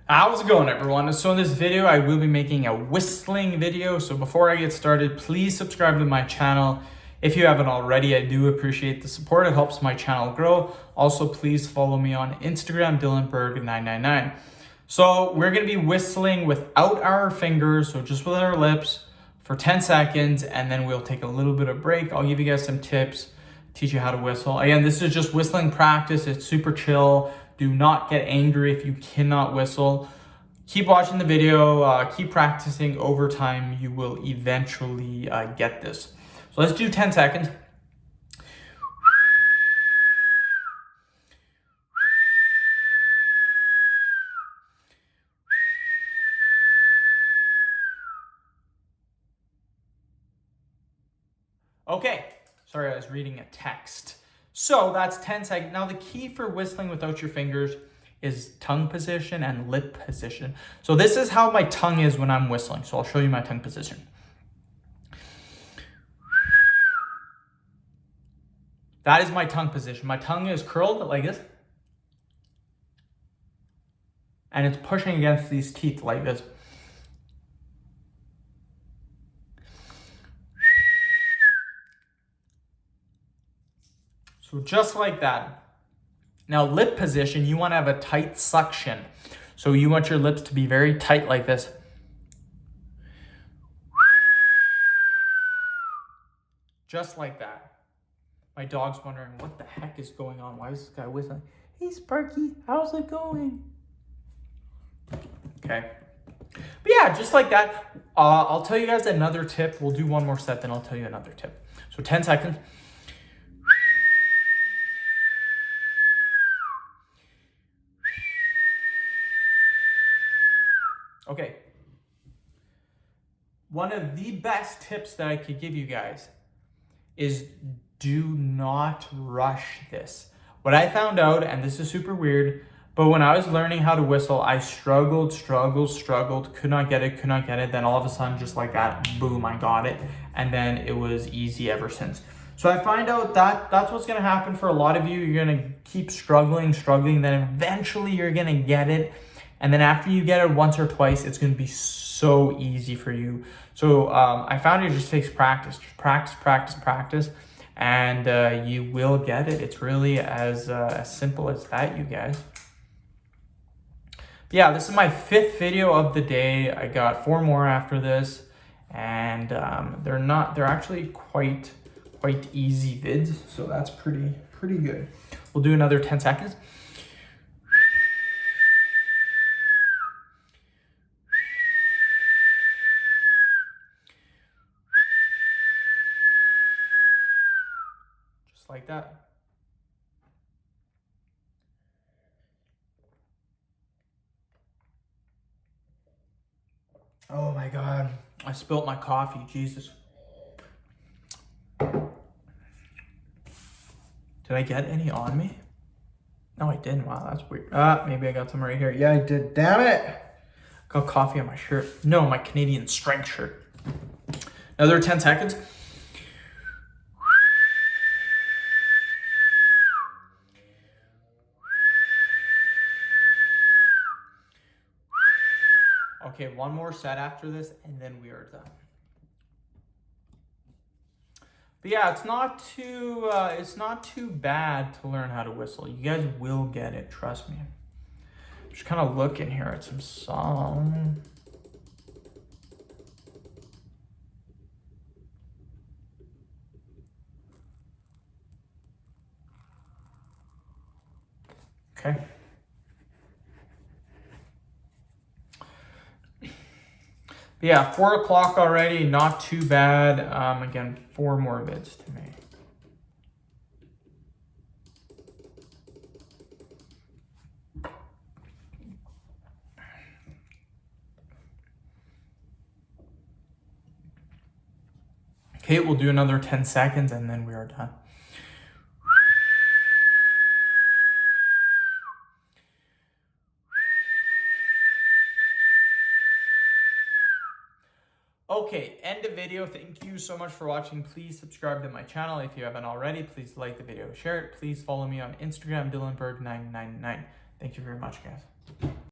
How's it going, everyone? So in this video, I will be making a whistling video. So before I get started, please subscribe to my channel. If you haven't already, I do appreciate the support. It helps my channel grow. Also, please follow me on Instagram, DylanBerg999. So we're gonna be whistling without our fingers, so just with our lips for 10 seconds, and then we'll take a little bit of break. I'll give you guys some tips, teach you how to whistle. Again, this is just whistling practice. It's super chill. Do not get angry if you cannot whistle. Keep watching the video, keep practicing. Over time, you will eventually get this. So let's do 10 seconds. Okay, sorry, I was reading a text. So that's 10 seconds. Now the key for whistling without your fingers is tongue position and lip position. So this is how my tongue is when I'm whistling. So I'll show you my tongue position. That is my tongue position. My tongue is curled like this. And it's pushing against these teeth like this. So just like that. Now lip position, you want to have a tight suction. So you want your lips to be very tight like this. Just like that. My dog's wondering what the heck is going on. Why is this guy whistling? Hey Sparky, how's it going? Okay. But yeah, just like that. I'll tell you guys another tip. We'll do one more set, then I'll tell you another tip. So 10 seconds. Okay. One of the best tips that I could give you guys is do not rush this. What I found out, and this is super weird, but when I was learning how to whistle, I struggled, could not get it. Then all of a sudden, just like that, boom, I got it. And then it was easy ever since. So I find out that that's what's gonna happen for a lot of you. You're gonna keep struggling, then eventually you're gonna get it. And then after you get it once or twice, it's gonna be so easy for you. So I found it just takes practice. Just practice. And you will get it. It's really as simple as that, you guys. But yeah, this is my 5th video of the day. I got 4 more after this. And they're actually quite easy vids. So that's pretty good. We'll do another 10 seconds. Like that. Oh my God, I spilt my coffee, Jesus. Did I get any on me? No, I didn't. Wow, that's weird. Maybe I got some right here. Yeah, I did. Damn it. Got coffee on my shirt. No, my Canadian Strength shirt. Another 10 seconds. Okay, one more set after this, and then we are done. But yeah, it's not too bad to learn how to whistle. You guys will get it, trust me. Just kind of looking here at some song. Okay. But yeah, 4 o'clock already, not too bad. Again, 4 more vids to make. Okay, we'll do another 10 seconds and then we are done. Okay, end of video. Thank you so much for watching. Please subscribe to my channel if you haven't already. Please like the video, share it. Please follow me on Instagram, DylanBerg999. Thank you very much, guys.